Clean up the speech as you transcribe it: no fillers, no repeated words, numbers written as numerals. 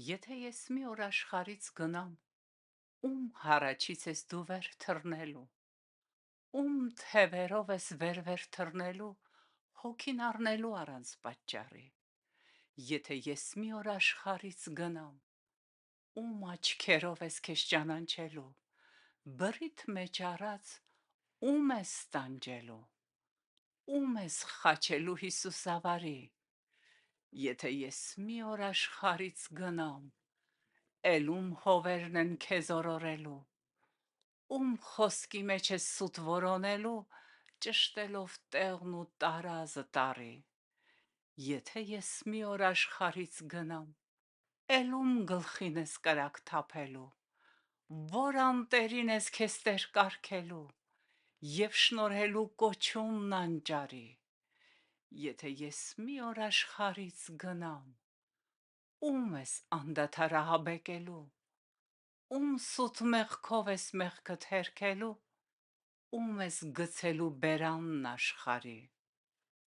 Եթե ես մի օր աշխարից գնամ, ում հարաճից ես դու վեր թռնելու, ում թևերով ես վեր թռնելու, հոգին առնելու առանց պատճառի, եթե ես մի օր աշխարից գնամ, ում աչքերով ես քեզ ճանաչելու, բրիթ մեջ առած ում ես տանջելու, ում ես խաչելու Հիսուս ավարի, եթե ես մի օր աշխարից գնամ, էլ ում հովերն են քեզ օրորելու, ում խոսքի մեջ ես սուտ որոնելու, ճշտելով տեղն ու տարազը տառի, եթե ես մի օր աշխարից գնամ, էլ ում գլխին ես կրակ թափելու, որ անտերին ես քեզ տեր կարգելու, և շնորհելու կոչումն անճարի, եթե ես մի օր աշխարից գնամ, ում ես անդադար ահաբեկելու, ում սուտ մեղքով ես մեղքդ հերքելու, ում ես գցելու բերանն աշխարի,